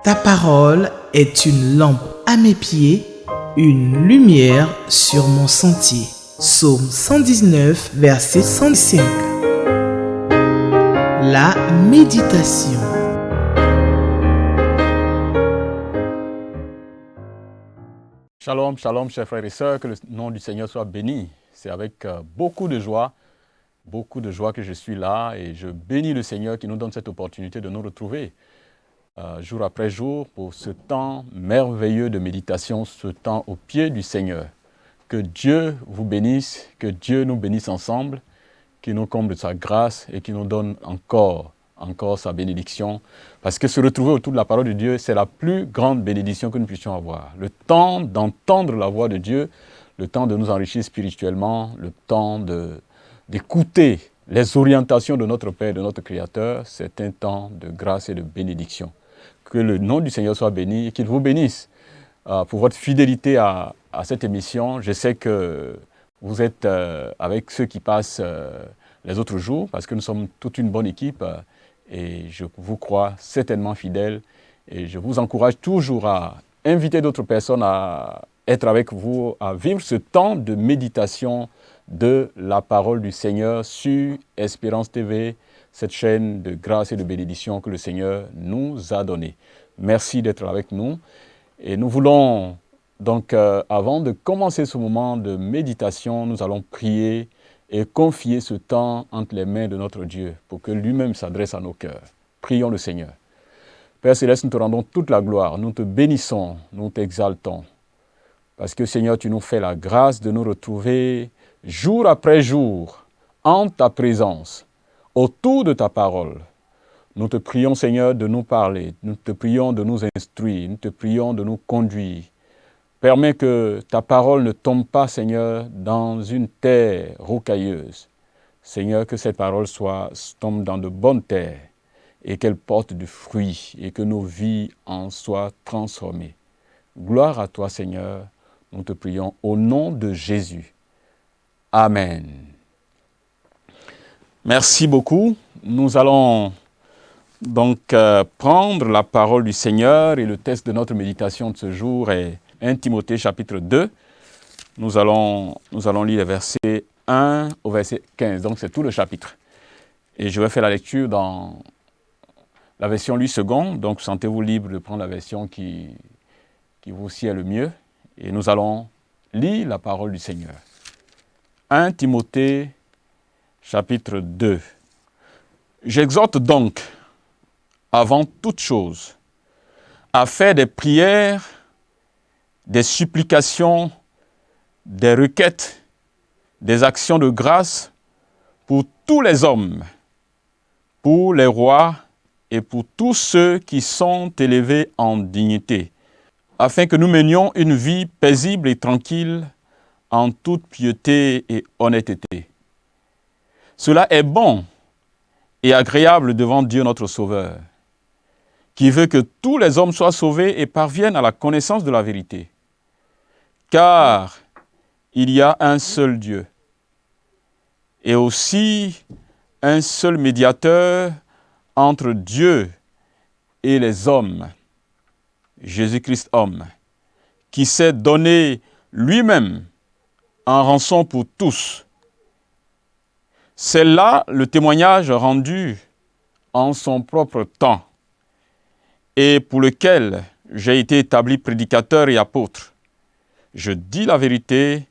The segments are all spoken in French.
Ta parole est une lampe à mes pieds, une lumière sur mon sentier. Psaume 119, verset 105. La méditation. Shalom, shalom, chers frères et sœurs, que le nom du Seigneur soit béni. C'est avec beaucoup de joie que je suis là et je bénis le Seigneur qui nous donne cette opportunité de nous retrouver jour après jour pour ce temps merveilleux de méditation, ce temps au pied du Seigneur. Que Dieu vous bénisse, que Dieu nous bénisse ensemble, qu'il nous comble de sa grâce et qu'il nous donne encore sa bénédiction. Parce que se retrouver autour de la parole de Dieu, c'est la plus grande bénédiction que nous puissions avoir. Le temps d'entendre la voix de Dieu, le temps de nous enrichir spirituellement, le temps d'écouter les orientations de notre Père, de notre Créateur, c'est un temps de grâce et de bénédiction. Que le nom du Seigneur soit béni et qu'il vous bénisse pour votre fidélité à cette émission. Je sais que vous êtes avec ceux qui passent les autres jours, parce que nous sommes toute une bonne équipe et je vous crois certainement fidèles. Et je vous encourage toujours à inviter d'autres personnes à être avec vous, à vivre ce temps de méditation de la parole du Seigneur sur Espérance TV, cette chaîne de grâce et de bénédiction que le Seigneur nous a donnée. Merci d'être avec nous. Et nous voulons donc, avant de commencer ce moment de méditation, nous allons prier et confier ce temps entre les mains de notre Dieu pour que lui-même s'adresse à nos cœurs. Prions le Seigneur. Père Céleste, nous te rendons toute la gloire, nous te bénissons, nous t'exaltons. Parce que Seigneur, tu nous fais la grâce de nous retrouver jour après jour en ta présence, autour de ta parole. Nous te prions, Seigneur, de nous parler, nous te prions de nous instruire, nous te prions de nous conduire. Permets que ta parole ne tombe pas, Seigneur, dans une terre rocailleuse. Seigneur, que cette parole tombe dans de bonnes terres et qu'elle porte du fruit et que nos vies en soient transformées. Gloire à toi, Seigneur, nous te prions au nom de Jésus. Amen. Merci beaucoup. Nous allons donc prendre la parole du Seigneur et le texte de notre méditation de ce jour est 1 Timothée chapitre 2. Nous allons lire les versets 1 au verset 15, donc c'est tout le chapitre. Et je vais faire la lecture dans la version 8 secondes, donc sentez-vous libre de prendre la version qui vous sied le mieux. Et nous allons lire la parole du Seigneur. 1 Timothée chapitre 2. J'exhorte donc, avant toute chose, à faire des prières, des supplications, des requêtes, des actions de grâce pour tous les hommes, pour les rois et pour tous ceux qui sont élevés en dignité, afin que nous menions une vie paisible et tranquille en toute piété et honnêteté. Cela est bon et agréable devant Dieu notre Sauveur, qui veut que tous les hommes soient sauvés et parviennent à la connaissance de la vérité. Car il y a un seul Dieu et aussi un seul médiateur entre Dieu et les hommes, Jésus-Christ homme, qui s'est donné lui-même en rançon pour tous. C'est là le témoignage rendu en son propre temps et pour lequel j'ai été établi prédicateur et apôtre. Je dis la vérité,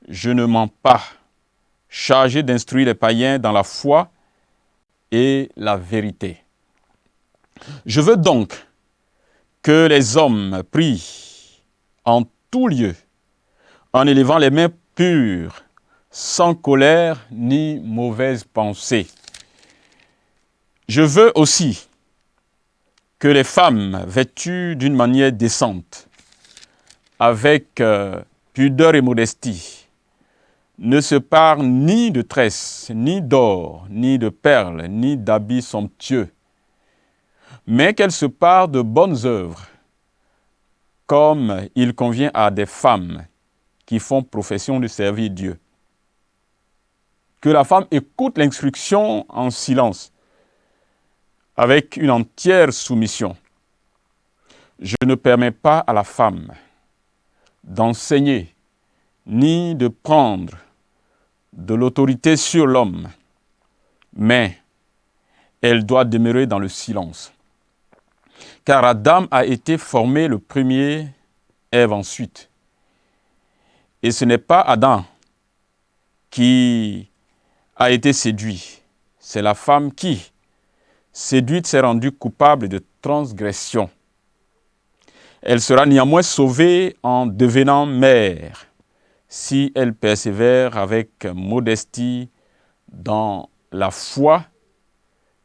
je ne mens pas, chargé d'instruire les païens dans la foi et la vérité. Je veux donc que les hommes prient en tout lieu, en élevant les mains pures, sans colère ni mauvaise pensée. Je veux aussi que les femmes vêtues d'une manière décente, avec pudeur et modestie, ne se parent ni de tresses, ni d'or, ni de perles, ni d'habits somptueux, mais qu'elles se parent de bonnes œuvres, comme il convient à des femmes qui font profession de servir Dieu. Que la femme écoute l'instruction en silence, avec une entière soumission. je ne permets pas à la femme d'enseigner ni de prendre de l'autorité sur l'homme, mais elle doit demeurer dans le silence. Car Adam a été formé le premier, Ève ensuite. Et ce n'est pas Adam qui a été séduit, c'est la femme qui, séduite, s'est rendue coupable de transgression. Elle sera néanmoins sauvée en devenant mère, si elle persévère avec modestie dans la foi,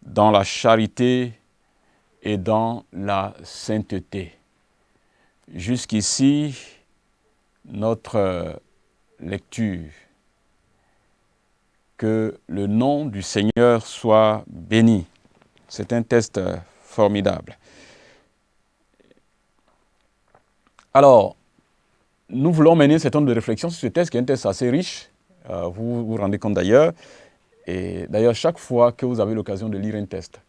dans la charité et dans la sainteté. Jusqu'ici, notre lecture. Que le nom du Seigneur soit béni. C'est un texte formidable. Alors, nous voulons mener un certain nombre de réflexions sur ce texte, qui est un texte assez riche. Vous vous rendez compte d'ailleurs. Et d'ailleurs, chaque fois que vous avez l'occasion de lire un texte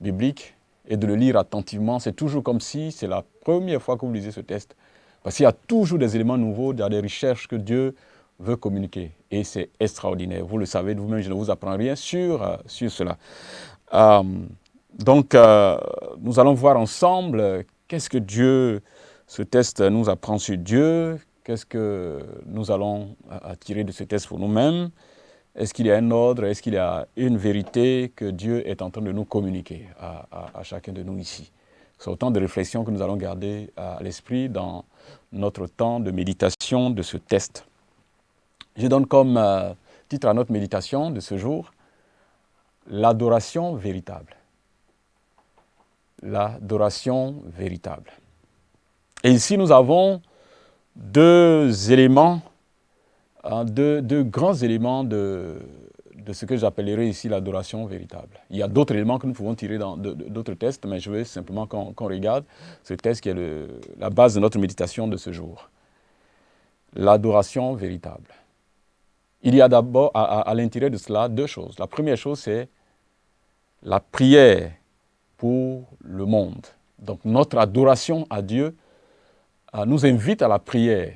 biblique et de le lire attentivement, c'est toujours comme si c'est la première fois que vous lisez ce texte. Parce qu'il y a toujours des éléments nouveaux, il y a des recherches que Dieu veut communiquer. Et c'est extraordinaire. Vous le savez de vous-même, je ne vous apprends rien sur cela. Donc, nous allons voir ensemble qu'est-ce que ce texte nous apprend sur Dieu, qu'est-ce que nous allons tirer de ce texte pour nous-mêmes. Est-ce qu'il y a un ordre, est-ce qu'il y a une vérité que Dieu est en train de nous communiquer à chacun de nous ici. C'est autant de réflexions que nous allons garder à l'esprit dans notre temps de méditation de ce texte. Je donne comme titre à notre méditation de ce jour, l'adoration véritable. L'adoration véritable. Et ici, nous avons deux éléments, deux grands éléments de ce que j'appellerais ici l'adoration véritable. Il y a d'autres éléments que nous pouvons tirer dans d'autres textes, mais je veux simplement qu'on regarde ce texte qui est la base de notre méditation de ce jour. L'adoration véritable. Il y a d'abord à l'intérieur de cela deux choses. La première chose, c'est la prière pour le monde. Donc notre adoration à Dieu nous invite à la prière,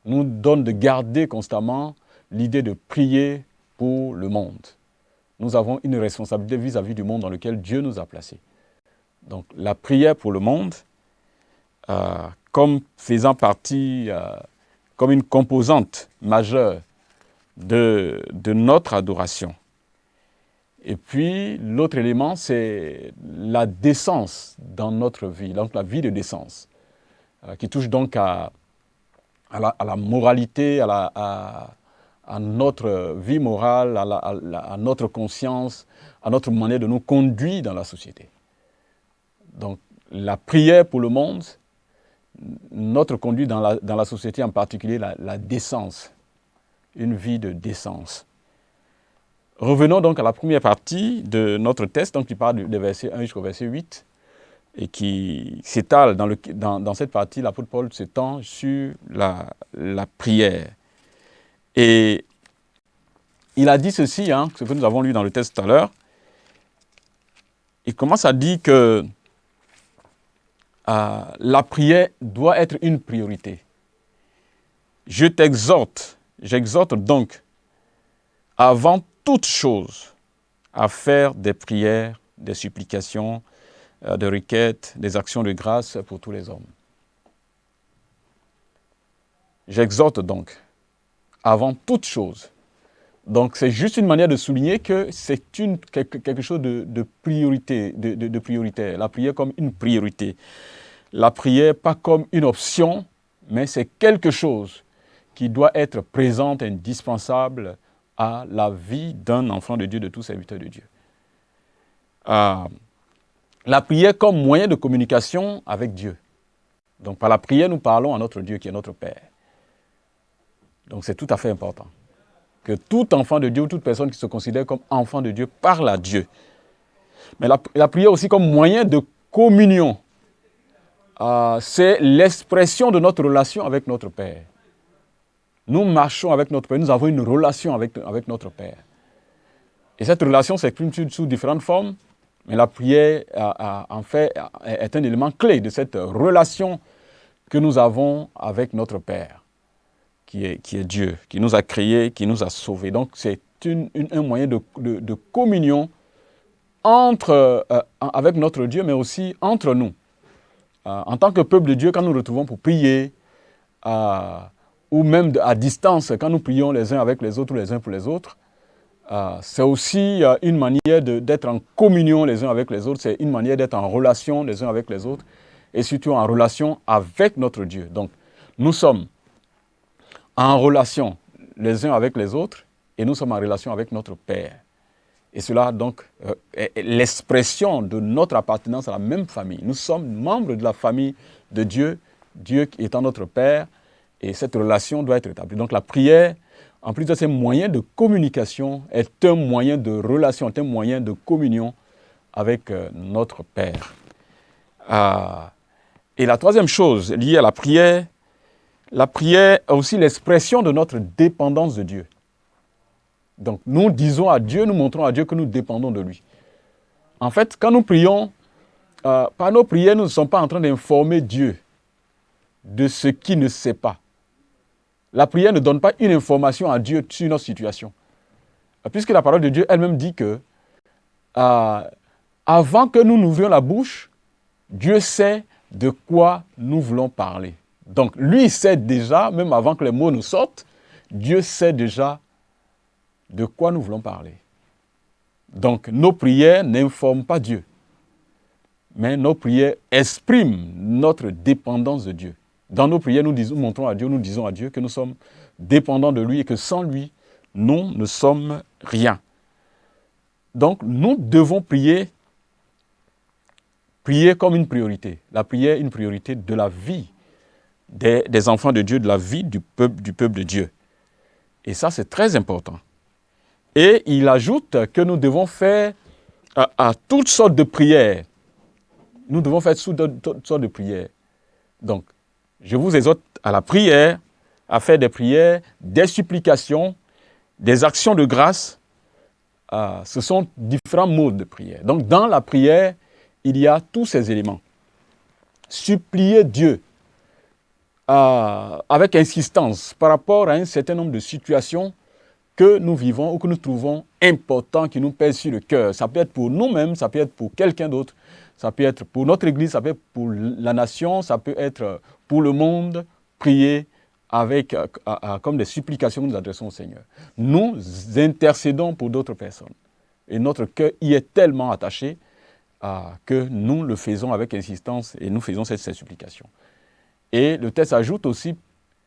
nous donne de garder constamment l'idée de prier pour le monde. Nous avons une responsabilité vis-à-vis du monde dans lequel Dieu nous a placés. Donc la prière pour le monde, comme faisant partie, comme une composante majeure de notre adoration. Et puis, l'autre élément, c'est la décence dans notre vie, donc la vie de décence, qui touche donc à la moralité, à notre vie morale, à notre conscience, à notre manière de nous conduire dans la société. Donc, la prière pour le monde, notre conduite dans la société, en particulier la décence, une vie de décence. Revenons donc à la première partie de notre texte, donc qui parle des versets 1 jusqu'au verset 8, et qui s'étale dans cette partie, l'apôtre Paul s'étend sur la prière. Et il a dit ceci, ce que nous avons lu dans le texte tout à l'heure. Il commence à dire que la prière doit être une priorité. J'exhorte donc, avant toute chose, à faire des prières, des supplications, des requêtes, des actions de grâce pour tous les hommes. J'exhorte donc, avant toute chose. Donc c'est juste une manière de souligner que c'est quelque chose de priorité, de prioritaire. La prière comme une priorité. La prière pas comme une option, mais c'est quelque chose qui doit être présente, indispensable à la vie d'un enfant de Dieu, de tout serviteur de Dieu. La prière comme moyen de communication avec Dieu. Donc par la prière, nous parlons à notre Dieu qui est notre Père. Donc c'est tout à fait important que tout enfant de Dieu ou toute personne qui se considère comme enfant de Dieu parle à Dieu. Mais la prière aussi comme moyen de communion. C'est l'expression de notre relation avec notre Père. Nous marchons avec notre Père, nous avons une relation avec notre Père. Et cette relation s'exprime sous différentes formes. Mais la prière, en fait, est un élément clé de cette relation que nous avons avec notre Père, qui est Dieu, qui nous a créés, qui nous a sauvés. Donc, c'est un moyen de communion avec notre Dieu, mais aussi entre nous. En tant que peuple de Dieu, quand nous nous retrouvons pour prier, ou même à distance, quand nous prions les uns avec les autres ou les uns pour les autres, c'est aussi une manière d'être en communion les uns avec les autres, c'est une manière d'être en relation les uns avec les autres, et surtout en relation avec notre Dieu. Donc, nous sommes en relation les uns avec les autres, et nous sommes en relation avec notre Père. Et cela, donc, est l'expression de notre appartenance à la même famille. Nous sommes membres de la famille de Dieu, Dieu étant notre Père, et cette relation doit être établie. Donc, la prière, en plus de ces moyens de communication, est un moyen de relation, est un moyen de communion avec notre Père. Et la troisième chose liée à la prière est aussi l'expression de notre dépendance de Dieu. Donc, nous disons à Dieu, nous montrons à Dieu que nous dépendons de lui. En fait, quand nous prions, par nos prières, nous ne sommes pas en train d'informer Dieu de ce qu'il ne sait pas. La prière ne donne pas une information à Dieu sur notre situation. Puisque la parole de Dieu elle-même dit que avant que nous n'ouvrions la bouche, Dieu sait de quoi nous voulons parler. Donc, lui sait déjà, même avant que les mots nous sortent, Dieu sait déjà de quoi nous voulons parler. Donc, nos prières n'informent pas Dieu, mais nos prières expriment notre dépendance de Dieu. Dans nos prières, nous montrons à Dieu, nous disons à Dieu que nous sommes dépendants de lui et que sans lui, nous ne sommes rien. Donc, nous devons prier comme une priorité. La prière est une priorité de la vie des enfants de Dieu, de la vie du peuple de Dieu. Et ça, c'est très important. Et il ajoute que nous devons faire à toutes sortes de prières. Nous devons faire toutes sortes de prières. Donc, je vous exhorte à la prière, à faire des prières, des supplications, des actions de grâce. Ce sont différents modes de prière. Donc, dans la prière, il y a tous ces éléments. Supplier Dieu avec insistance par rapport à un certain nombre de situations que nous vivons ou que nous trouvons importants, qui nous pèsent sur le cœur. Ça peut être pour nous-mêmes, ça peut être pour quelqu'un d'autre, ça peut être pour notre Église, ça peut être pour la nation, ça peut être pour le monde. Prier avec, comme des supplications que nous adressons au Seigneur. Nous intercédons pour d'autres personnes. Et notre cœur y est tellement attaché que nous le faisons avec insistance et nous faisons ces supplications. Et le texte ajoute aussi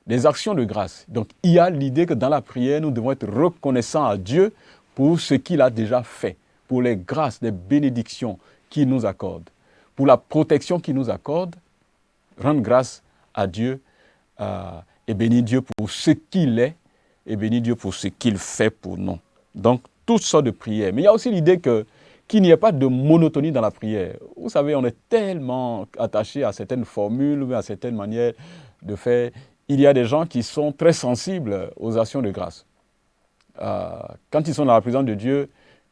des actions de grâce. Donc, il y a l'idée que dans la prière, nous devons être reconnaissants à Dieu pour ce qu'il a déjà fait, pour les grâces, les bénédictions qu'il nous accorde, pour la protection qu'il nous accorde, rendre grâce à Dieu et bénir Dieu pour ce qu'il est et bénir Dieu pour ce qu'il fait pour nous. Donc, toutes sortes de prières. Mais il y a aussi l'idée qu'il n'y ait pas de monotonie dans la prière. Vous savez, on est tellement attaché à certaines formules, à certaines manières de faire. Il y a des gens qui sont très sensibles aux actions de grâce. Quand ils sont dans la présence de Dieu,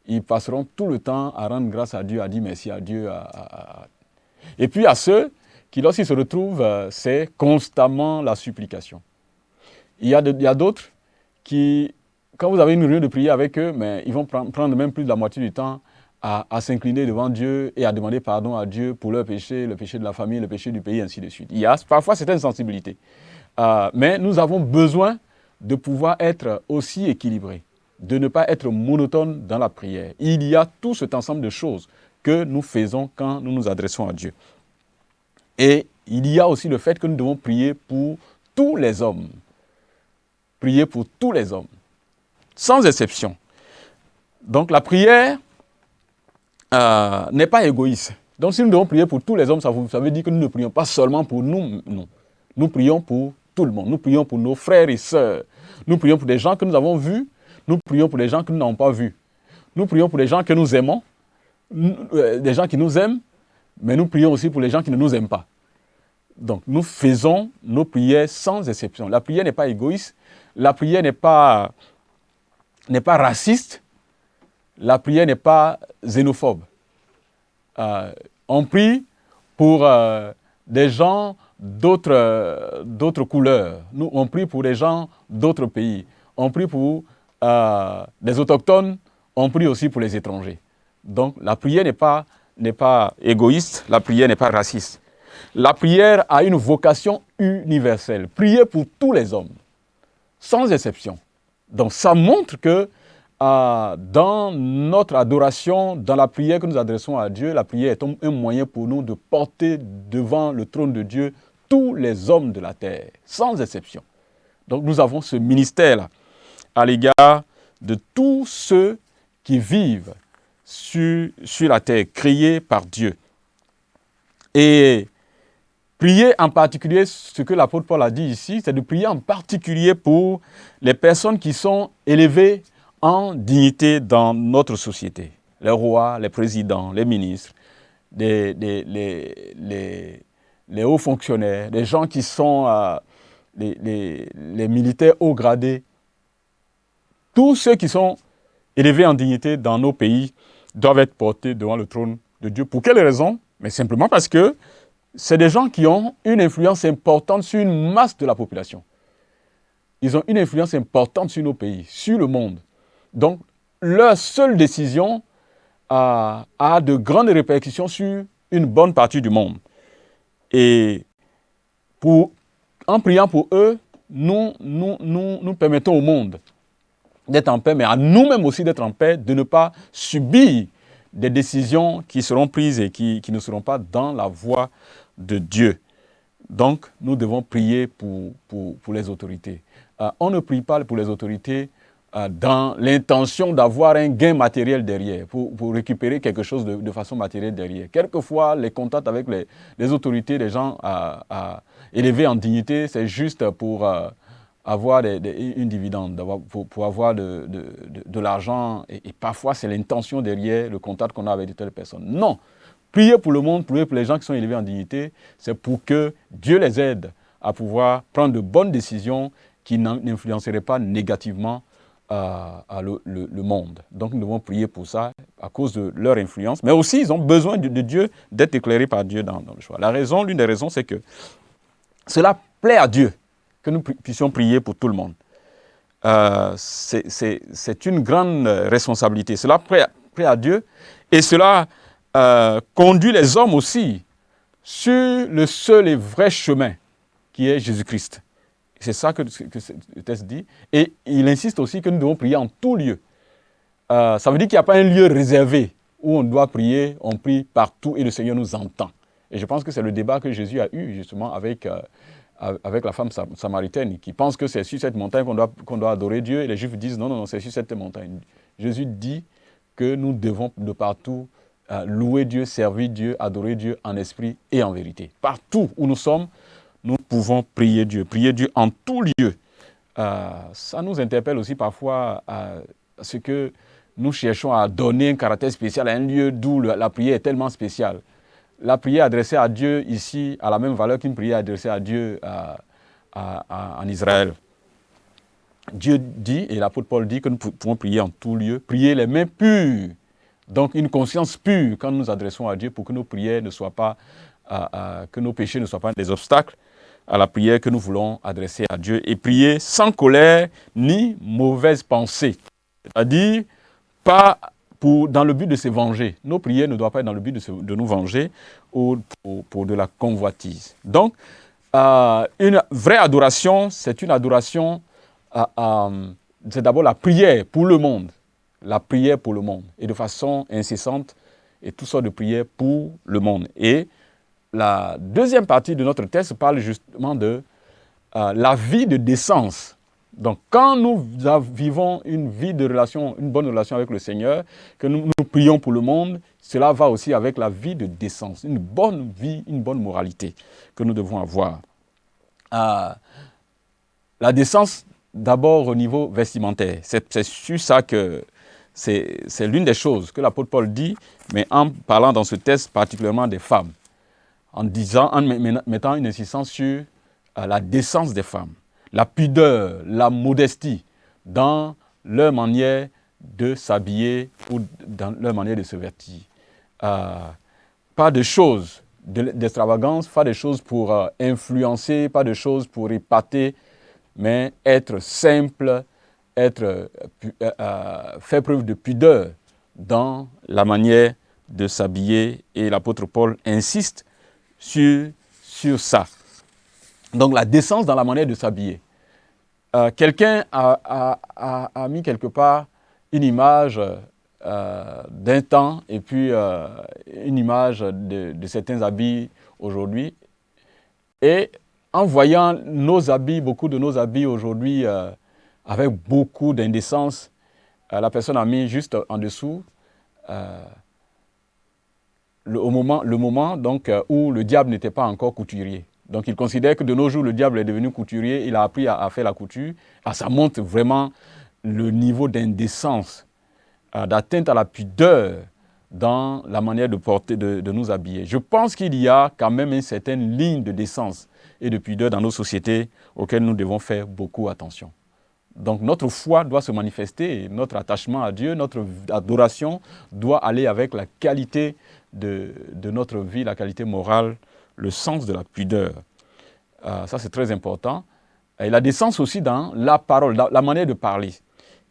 ils passeront tout le temps à rendre grâce à Dieu, à dire merci à Dieu. Et puis à ceux qui, lorsqu'ils se retrouvent, c'est constamment la supplication. Il y a d'autres qui, quand vous avez une réunion de prière avec eux, mais ils vont prendre même plus de la moitié du temps à s'incliner devant Dieu et à demander pardon à Dieu pour leurs péchés, le péché de la famille, le péché du pays, ainsi de suite. Il y a parfois certaines sensibilités. Mais nous avons besoin de pouvoir être aussi équilibrés, de ne pas être monotone dans la prière. Il y a tout cet ensemble de choses que nous faisons quand nous nous adressons à Dieu. Et il y a aussi le fait que nous devons prier pour tous les hommes. Prier pour tous les hommes, sans exception. Donc la prière n'est pas égoïste. Donc si nous devons prier pour tous les hommes, ça veut dire que nous ne prions pas seulement pour nous. Non. Nous prions pour tout le monde. Nous prions pour nos frères et sœurs. Nous prions pour des gens que nous avons vus. Nous prions pour des gens que nous n'avons pas vus. Nous prions pour des gens que nous aimons, des gens qui nous aiment, mais nous prions aussi pour les gens qui ne nous aiment pas. Donc nous faisons nos prières sans exception. La prière n'est pas égoïste. La prière n'est pas raciste. La prière n'est pas xénophobe. on prie pour des gens d'autres couleurs. Nous, on prie pour des gens d'autres pays. On prie pour des autochtones, on prie aussi pour les étrangers. Donc la prière n'est pas égoïste, la prière n'est pas raciste. La prière a une vocation universelle. Prier pour tous les hommes, sans exception. Donc ça montre que dans notre adoration, dans la prière que nous adressons à Dieu, la prière est un moyen pour nous de porter devant le trône de Dieu tous les hommes de la terre, sans exception. Donc nous avons ce ministère-là à l'égard de tous ceux qui vivent sur la terre, créés par Dieu. Et prier en particulier, ce que l'apôtre Paul a dit ici, c'est de prier en particulier pour les personnes qui sont élevées en dignité dans notre société. Les rois, les présidents, les ministres, les hauts fonctionnaires, les gens qui sont les militaires haut gradés. Tous ceux qui sont élevés en dignité dans nos pays doivent être portés devant le trône de Dieu. Pour quelle raison? Mais simplement parce que c'est des gens qui ont une influence importante sur une masse de la population. Ils ont une influence importante sur nos pays, sur le monde. Donc, leur seule décision a de grandes répercussions sur une bonne partie du monde. Et en priant pour eux, nous permettons au monde d'être en paix, mais à nous-mêmes aussi d'être en paix, de ne pas subir des décisions qui seront prises et qui ne seront pas dans la voie de Dieu. Donc, nous devons prier pour les autorités. On ne prie pas pour les autorités dans l'intention d'avoir un gain matériel derrière, pour récupérer quelque chose de façon matérielle derrière. Quelquefois, les contacts avec les autorités, des gens élevés en dignité, c'est juste pour avoir une dividende, pour avoir de l'argent, et parfois c'est l'intention derrière le contact qu'on a avec de telles personnes. Non, prier pour le monde, prier pour les gens qui sont élevés en dignité, c'est pour que Dieu les aide à pouvoir prendre de bonnes décisions qui n'influenceraient pas négativement le monde. Donc nous devons prier pour ça à cause de leur influence, mais aussi ils ont besoin de Dieu, d'être éclairés par Dieu dans le choix. L'une des raisons, c'est que cela plaît à Dieu que nous puissions prier pour tout le monde. C'est une grande responsabilité. Cela plaît à Dieu et cela conduit les hommes aussi sur le seul et vrai chemin qui est Jésus-Christ. C'est ça que le texte dit. Et il insiste aussi que nous devons prier en tout lieu. Ça veut dire qu'il n'y a pas un lieu réservé où on doit prier, on prie partout et le Seigneur nous entend. Et je pense que c'est le débat que Jésus a eu justement avec la femme samaritaine qui pense que c'est sur cette montagne qu'on doit adorer Dieu. Et les Juifs disent non, c'est sur cette montagne. Jésus dit que nous devons de partout louer Dieu, servir Dieu, adorer Dieu en esprit et en vérité. Partout où nous sommes, nous pouvons prier Dieu en tout lieu. Ça nous interpelle aussi parfois à ce que nous cherchons à donner un caractère spécial à un lieu d'où la prière est tellement spéciale. La prière adressée à Dieu ici a la même valeur qu'une prière adressée à Dieu en Israël. Dieu dit, et l'apôtre Paul dit que nous pouvons prier en tout lieu, prier les mains pures, donc une conscience pure quand nous nous adressons à Dieu pour que nos prières ne soient pas, que nos péchés ne soient pas des obstacles à la prière que nous voulons adresser à Dieu, et prier sans colère ni mauvaise pensée. C'est-à-dire, pas dans le but de se venger. Nos prières ne doivent pas être dans le but de nous venger ou pour de la convoitise. Donc, une vraie adoration, c'est une adoration, c'est d'abord la prière pour le monde. La prière pour le monde. Et de façon incessante, et toutes sortes de prières pour le monde. Et la deuxième partie de notre texte parle justement de la vie de décence. Donc, quand nous vivons une bonne relation avec le Seigneur, que nous prions pour le monde, cela va aussi avec la vie de décence, une bonne vie, une bonne moralité que nous devons avoir. La décence, d'abord au niveau vestimentaire. C'est sur ça que c'est l'une des choses que l'apôtre Paul dit, mais en parlant dans ce texte particulièrement des femmes, en mettant une insistance sur la décence des femmes, la pudeur, la modestie dans leur manière de s'habiller ou dans leur manière de se vêtir. pas de choses d'extravagance, pas de choses pour influencer, pas de choses pour épater, mais être simple, faire preuve de pudeur dans la manière de s'habiller. Et l'apôtre Paul insiste sur ça. Donc la décence dans la manière de s'habiller. Quelqu'un a mis quelque part une image d'un temps et puis une image de certains habits aujourd'hui. Et en voyant nos habits, beaucoup de nos habits aujourd'hui avec beaucoup d'indécence, la personne a mis juste en dessous le moment donc, où le diable n'était pas encore couturier. Donc il considère que de nos jours, le diable est devenu couturier, il a appris à faire la couture. Ça montre vraiment le niveau d'indécence, d'atteinte à la pudeur dans la manière de porter, de nous habiller. Je pense qu'il y a quand même une certaine ligne de décence et de pudeur dans nos sociétés auxquelles nous devons faire beaucoup attention. Donc notre foi doit se manifester, notre attachement à Dieu, notre adoration doit aller avec la qualité de notre vie, la qualité morale, le sens de la pudeur. Ça, c'est très important. Et la décence aussi dans la parole, dans la manière de parler.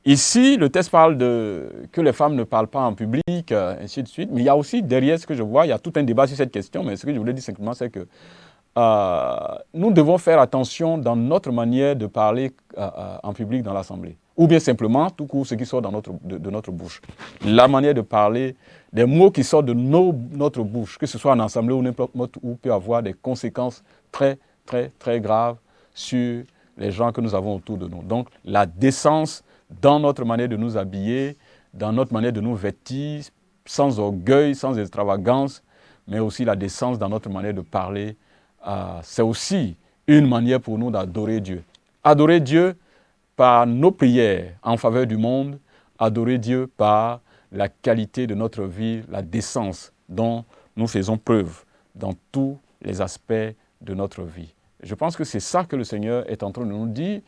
Ici, le texte parle que les femmes ne parlent pas en public, ainsi de suite. Mais il y a aussi, derrière ce que je vois, il y a tout un débat sur cette question. Mais ce que je voulais dire simplement, c'est que nous devons faire attention dans notre manière de parler en public dans l'Assemblée. Ou bien simplement, tout court, ce qui sort de notre bouche. La manière de parler, des mots qui sortent de notre bouche, que ce soit en Assemblée ou n'importe où, peut avoir des conséquences très, très, très graves sur les gens que nous avons autour de nous. Donc, la décence dans notre manière de nous habiller, dans notre manière de nous vêtir, sans orgueil, sans extravagance, mais aussi la décence dans notre manière de parler, c'est aussi une manière pour nous d'adorer Dieu. Adorer Dieu par nos prières en faveur du monde, adorer Dieu par la qualité de notre vie, la décence dont nous faisons preuve dans tous les aspects de notre vie. Je pense que c'est ça que le Seigneur est en train de nous dire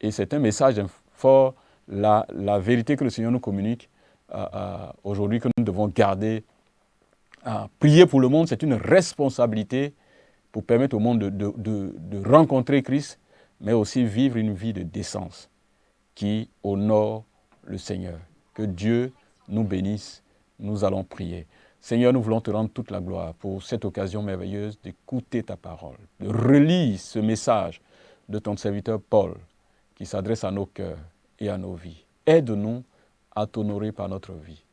et c'est un message fort, la vérité que le Seigneur nous communique aujourd'hui que nous devons garder. Prier pour le monde, c'est une responsabilité pour permettre au monde de rencontrer Christ, mais aussi vivre une vie de décence qui honore le Seigneur. Que Dieu nous bénisse, nous allons prier. Seigneur, nous voulons te rendre toute la gloire pour cette occasion merveilleuse d'écouter ta parole, de relire ce message de ton serviteur Paul qui s'adresse à nos cœurs et à nos vies. Aide-nous à t'honorer par notre vie,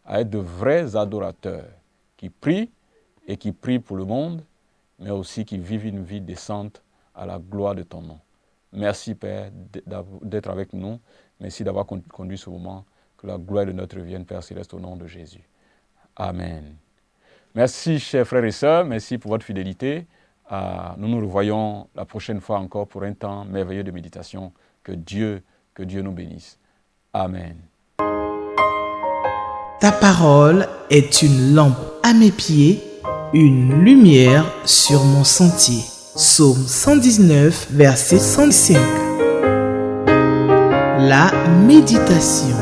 à être de vrais adorateurs qui prient et qui prient pour le monde, mais aussi qui vivent une vie décente à la gloire de ton nom. Merci Père d'être avec nous. Merci d'avoir conduit ce moment. Que la gloire de notre vie vienne, Père Céleste, au nom de Jésus. Amen. Merci chers frères et sœurs, merci pour votre fidélité. Nous nous revoyons la prochaine fois encore pour un temps merveilleux de méditation. Que Dieu nous bénisse. Amen. Ta parole est une lampe à mes pieds, une lumière sur mon sentier. Psaume 119, verset 105. La méditation.